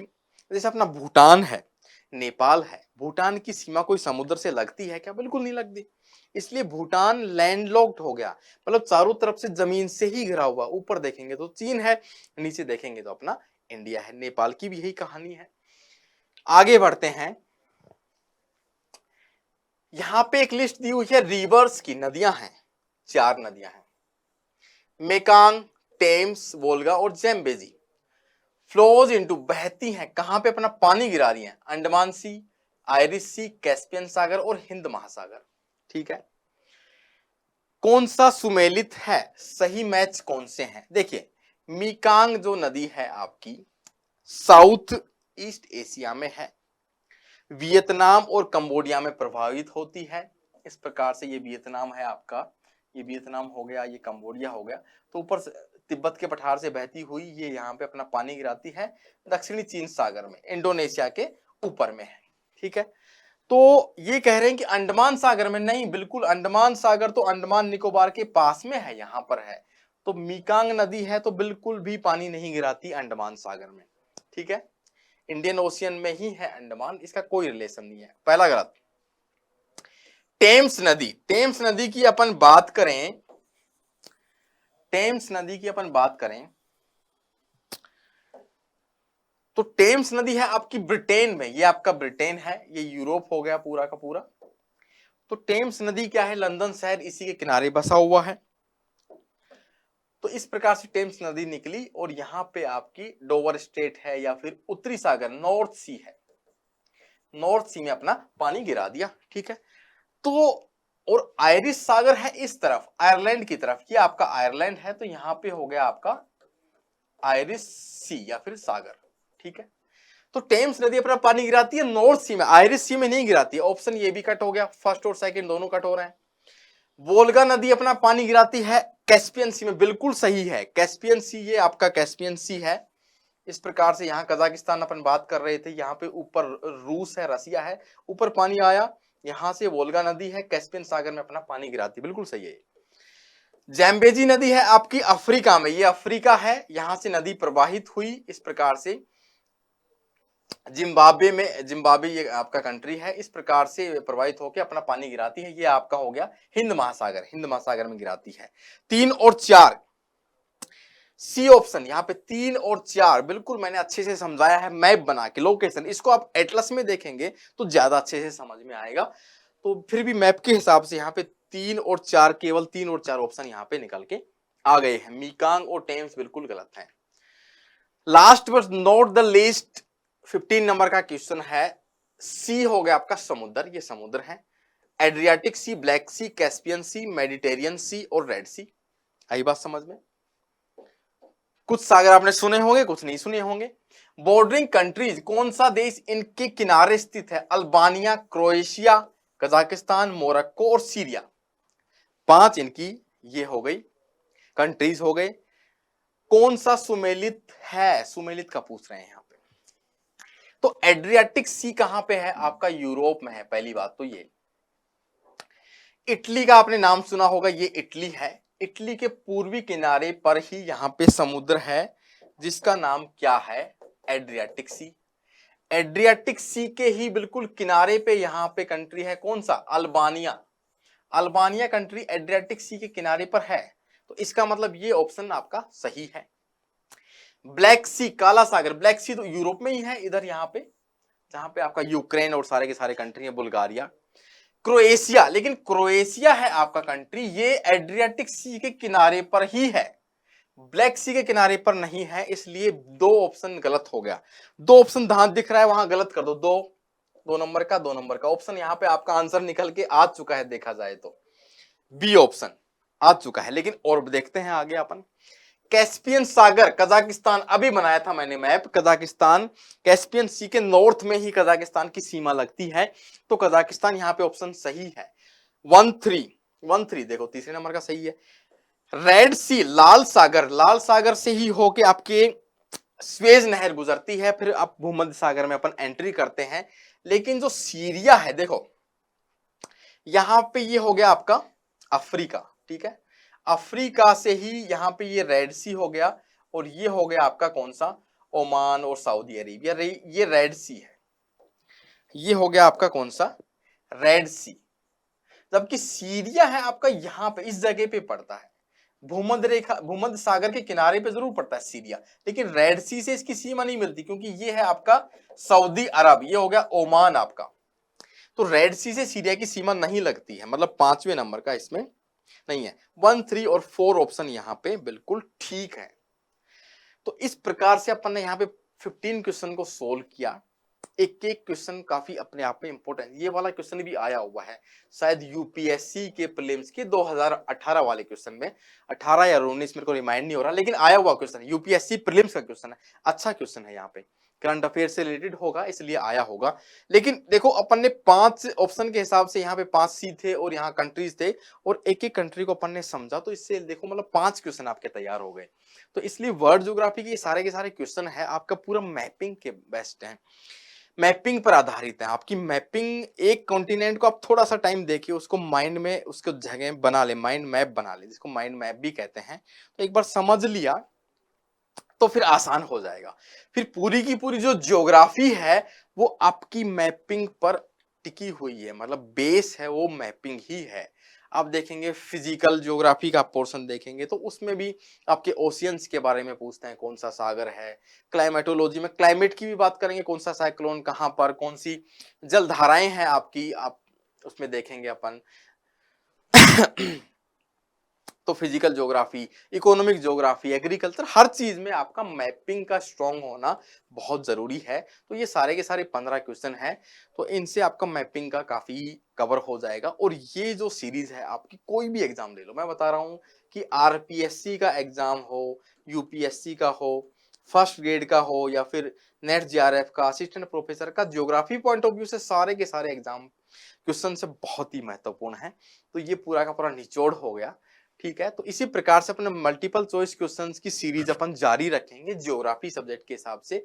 जैसे अपना भूटान है, नेपाल है, भूटान की सीमा कोई समुद्र से लगती है क्या? बिल्कुल नहीं लगती। इसलिए भूटान लैंडलॉक्ड हो गया, मतलब चारों तरफ से जमीन से ही घिरा हुआ। ऊपर देखेंगे तो चीन है, नीचे देखेंगे तो अपना इंडिया है। नेपाल की भी यही कहानी है। आगे बढ़ते हैं, यहां पे एक लिस्ट दी हुई है रिवर्स की, नदियां हैं, 4 नदियां हैं, मेकांग, टेम्स, वोल्गा और ज़ैम्बेजी। फ्लोज इनटू, बहती हैं, कहां पे अपना पानी गिरा रही हैं? अंडमान सी, आयरिश सी, कैस्पियन सागर और हिंद महासागर। ठीक है, कौन सा सुमेलित है? सही मैच कौन से हैं? देखिए, मीकांग जो नदी है आपकी साउथ ईस्ट एशिया में है, वियतनाम और कंबोडिया में प्रभावित होती है। इस प्रकार से ये वियतनाम है आपका, ये वियतनाम हो गया, ये कंबोडिया हो गया। तो ऊपर से तिब्बत के पठार से बहती हुई ये यहाँ पे अपना पानी गिराती है दक्षिणी चीन सागर में, इंडोनेशिया के ऊपर में है। ठीक है, तो ये कह रहे हैं कि अंडमान सागर में नहीं, बिल्कुल अंडमान सागर तो अंडमान निकोबार के पास में है, यहां पर है। तो मीकांग नदी है तो बिल्कुल भी पानी नहीं गिराती अंडमान सागर में। ठीक है, इंडियन ओशियन में ही है अंडमान, इसका कोई रिलेशन नहीं है, पहला गलत। टेम्स नदी, टेम्स नदी की अपन बात करें, टेम्स नदी की अपन बात करें तो टेम्स नदी है आपकी ब्रिटेन में, ये आपका ब्रिटेन है, ये यूरोप हो गया पूरा का पूरा। तो टेम्स नदी क्या है? लंदन शहर इसी के किनारे बसा हुआ है। तो इस प्रकार से टेम्स नदी निकली और यहां पे आपकी डोवर स्ट्रेट है या फिर उत्तरी सागर, नॉर्थ सी है, नॉर्थ सी में अपना पानी गिरा दिया। ठीक है, तो और आयरिश सागर है इस तरफ, आयरलैंड की तरफ, ये आपका आयरलैंड है, तो यहां पे हो गया आपका आयरिश सी या फिर सागर। ठीक है, तो टेम्स नदी अपना पानी गिराती है नॉर्थ सी में, आयरिश सी में नहीं गिराती है। ऑप्शन ये भी कट हो गया, फर्स्ट और सेकंड दोनों कट हो रहे हैं। वोल्गा नदी अपना पानी गिराती है कैस्पियन सी में, बिल्कुल सही है, कैस्पियन सी, ये आपका कैस्पियन सी है। इस प्रकार से यहाँ कजाकिस्तान अपन बात कर रहे थे, यहाँ पे ऊपर रूस है, रसिया है, ऊपर पानी आया, यहां से वोल्गा नदी है, कैस्पियन सागर में अपना पानी गिराती, बिल्कुल सही है। जैम्बेजी नदी है आपकी अफ्रीका में, ये अफ्रीका है, यहां से नदी प्रवाहित हुई इस प्रकार से जिम्बाब्वे में, जिम्बाब्वे ये आपका कंट्री है, इस प्रकार से प्रवाहित होकर अपना पानी गिराती है। ये आपका हो गया हिंद महासागर, हिंद महासागर में गिराती है। 3 और 4 सी ऑप्शन, यहाँ पे 3 और 4 बिल्कुल मैंने अच्छे से समझाया है, मैप बना के लोकेशन, इसको आप एटलस में देखेंगे तो ज्यादा अच्छे से समझ में आएगा। तो फिर भी मैप के हिसाब से यहाँ पे 3 और 4, केवल 3 और 4 ऑप्शन यहाँ पे निकल के आ गए हैं। मीकांग और टेम्स बिल्कुल गलत है। Last but not the least 15 number का क्वेश्चन है, सी हो गया आपका समुद्र, ये समुद्र है, एड्रियाटिक सी, ब्लैक सी, कैस्पियन सी, मेडिटेरियन सी और रेड सी। आई बात समझ में? कुछ सागर आपने सुने होंगे, कुछ नहीं सुने होंगे। बॉर्डरिंग कंट्रीज, कौन सा देश इनके किनारे स्थित है? अल्बानिया, क्रोएशिया, कजाकिस्तान, मोरक्को और सीरिया। 5 इनकी ये हो गई, कंट्रीज हो गए। कौन सा सुमेलित है? सुमेलित का पूछ रहे हैं यहाँ पे। तो एड्रियाटिक सी कहां पे है? आपका यूरोप में है, पहली बात तो ये। इटली का आपने नाम सुना होगा, ये इटली है, इटली के पूर्वी किनारे पर ही यहां पे समुद्र है जिसका नाम क्या है? एड्रियाटिक सी। एड्रियाटिक सी के ही बिल्कुल किनारे पे यहां पे कंट्री है, कौन सा? अल्बानिया। अल्बानिया कंट्री एड्रियाटिक सी के किनारे पर है, तो इसका मतलब ये ऑप्शन आपका सही है। ब्लैक सी, काला सागर, ब्लैक सी तो यूरोप में ही है, इधर यहाँ पे जहां पे आपका यूक्रेन और सारे के सारे कंट्री है, बुल्गारिया, क्रोएशिया, लेकिन क्रोएशिया है आपका कंट्री, ये एड्रियाटिक सी के किनारे पर ही है, ब्लैक सी के किनारे पर नहीं है, इसलिए 2 ऑप्शन गलत हो गया। 2 ऑप्शन धान दिख रहा है वहां गलत कर दो, 2 नंबर का, 2 नंबर का ऑप्शन यहाँ पे आपका आंसर निकल के आ चुका है, देखा जाए तो बी ऑप्शन आ चुका है। लेकिन और देखते हैं आगे अपन। कैस्पियन सागर, कजाकिस्तान, अभी बनाया था मैंने मैप, कजाकिस्तान कैस्पियन सी के नॉर्थ में ही कजाकिस्तान की सीमा लगती है, तो कजाकिस्तान यहाँ पे ऑप्शन सही है। 1-3 देखो, तीसरे नंबर का सही है। रेड सी, लाल सागर, लाल सागर से ही होके आपके स्वेज नहर गुजरती है, फिर आप भूमध्य सागर में अपन एंट्री करते हैं। लेकिन जो सीरिया है, देखो यहां पे ये हो गया आपका अफ्रीका, ठीक है, अफ्रीका से ही यहां पे ये रेड सी हो गया, और ये हो गया आपका कौन सा, ओमान और सऊदी अरेबिया, ये रेड सी है। ये हो गया आपका कौन सा, रेड सी। जबकि सीरिया है आपका यहाँ पे इस जगह पे पड़ता है, भूमध्य रेखा, भूमध्य सागर के किनारे पे जरूर पड़ता है सीरिया, लेकिन रेड सी से इसकी सीमा नहीं मिलती, क्योंकि ये है आपका सऊदी अरब, ये हो गया ओमान आपका। तो रेड सी से सीरिया की सीमा नहीं लगती है, मतलब 5वें नंबर का इसमें नहीं है। 1, 3 और 4 ऑप्शन यहाँ पे बिल्कुल ठीक है। तो इस प्रकार से अपन ने यहाँ पे 15 क्वेश्चन को सोल्व किया। एक एक क्वेश्चन काफी अपने आप में इंपॉर्टेंट, ये वाला क्वेश्चन भी आया हुआ है शायद यूपीएससी के प्रीलिम्स के 2018 वाले क्वेश्चन में, 18 या 19 मेरे को रिमाइंड नहीं हो रहा, लेकिन आया हुआ क्वेश्चन यूपीएससी प्रीलिम्स का क्वेश्चन है। अच्छा क्वेश्चन है, यहाँ पे करंट अफेयर से रिलेटेड होगा इसलिए आया होगा। लेकिन देखो अपन ने 5 ऑप्शन के हिसाब से यहाँ पे 5 सी थे और यहाँ कंट्रीज थे, और एक एक कंट्री को अपन ने समझा, तो इससे देखो मतलब 5 क्वेश्चन आपके तैयार हो गए। तो इसलिए वर्ल्ड ज्योग्राफी के सारे के सारे क्वेश्चन है आपका पूरा मैपिंग के बेस्ट है, मैपिंग पर आधारित है। आपकी मैपिंग एक कॉन्टिनेंट को आप थोड़ा सा टाइम देखिए, उसको माइंड में उसको जगह बना ले, माइंड मैप बना ले, जिसको माइंड मैप भी कहते हैं। तो एक बार समझ लिया तो फिर आसान हो जाएगा। फिर पूरी की पूरी जो ज्योग्राफी है वो आपकी मैपिंग पर टिकी हुई है, मतलब बेस है वो मैपिंग ही है। आप देखेंगे फिजिकल ज्योग्राफी का पोर्शन देखेंगे तो उसमें भी आपके ओशियंस के बारे में पूछते हैं, कौन सा सागर है। क्लाइमेटोलॉजी में क्लाइमेट की भी बात करेंगे, कौन सा साइक्लोन कहाँ पर, कौन सी जलधाराएं हैं आपकी, आप उसमें देखेंगे अपन। तो physical geography, economic geography, agriculture, हर चीज में आपका मैपिंग का स्ट्रांग होना बहुत जरूरी है। तो ये सारे के सारे 15 क्वेश्चन है, तो इनसे आपका मैपिंग का काफी कवर हो जाएगा। और ये जो सीरीज है आपकी कोई भी एग्जाम ले लो, मैं बता रहा हूँ कि आरपीएससी का एग्जाम हो, यूपीएससी का हो, फर्स्ट ग्रेड का हो, या फिर नेट जीआरएफ का, असिस्टेंट प्रोफेसर का, ज्योग्राफी पॉइंट ऑफ व्यू से सारे के सारे एग्जाम क्वेश्चन से बहुत ही महत्वपूर्ण है। तो ये पूरा का पूरा निचोड़ हो गया, ठीक है। तो इसी प्रकार से अपने मल्टीपल चॉइस क्वेश्चंस की सीरीज अपन जारी रखेंगे ज्योग्राफी सब्जेक्ट के हिसाब से,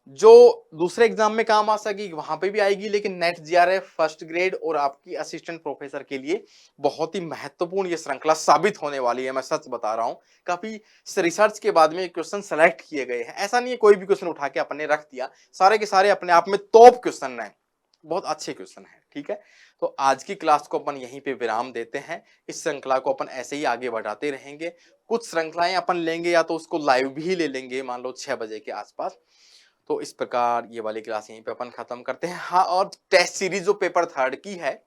जो दूसरे एग्जाम में काम आ सकेगी वहां पे भी आएगी, लेकिन नेट जीआरएफ, फर्स्ट ग्रेड और आपकी असिस्टेंट प्रोफेसर के लिए बहुत ही महत्वपूर्ण ये श्रृंखला साबित होने वाली है। मैं सच बता रहा हूँ, काफी रिसर्च के बाद में क्वेश्चन सेलेक्ट किए गए हैं, ऐसा नहीं है कोई भी क्वेश्चन उठा के अपने रख दिया, सारे के सारे अपने आप में टॉप क्वेश्चन है, बहुत अच्छे क्वेश्चन है, ठीक है। तो आज की क्लास को अपन यहीं पे विराम देते हैं, इस श्रृंखला को अपन ऐसे ही आगे बढ़ाते रहेंगे। कुछ श्रृंखलाएं अपन लेंगे या तो उसको लाइव भी ले लेंगे, मान लो 6 बजे के आसपास। तो इस प्रकार ये वाली क्लास यहीं पे अपन खत्म करते हैं। हाँ, और टेस्ट सीरीज जो पेपर 3 की है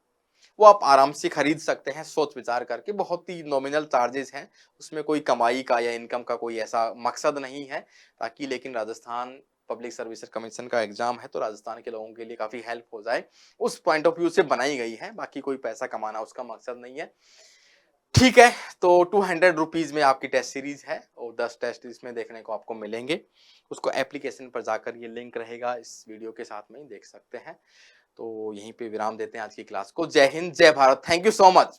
वो आप आराम से खरीद सकते हैं सोच विचार करके, बहुत ही नॉमिनल चार्जेस हैं, उसमें कोई कमाई का या इनकम का कोई ऐसा मकसद नहीं है, ताकि लेकिन राजस्थान पब्लिक सर्विसेज कमीशन का एग्जाम है तो राजस्थान के लोगों के लिए काफी हेल्प हो जाए, उस पॉइंट ऑफ व्यू से बनाई गई है, बाकी कोई पैसा कमाना उसका मकसद नहीं है, ठीक है। तो 200 रुपीज में आपकी टेस्ट सीरीज है और 10 टेस्ट इसमें देखने को आपको मिलेंगे। उसको एप्लीकेशन पर जाकर, ये लिंक रहेगा इस वीडियो के साथ में, देख सकते हैं। तो यहीं पे विराम देते हैं आज की क्लास को। जय हिंद, जय Bharat, thank you so much.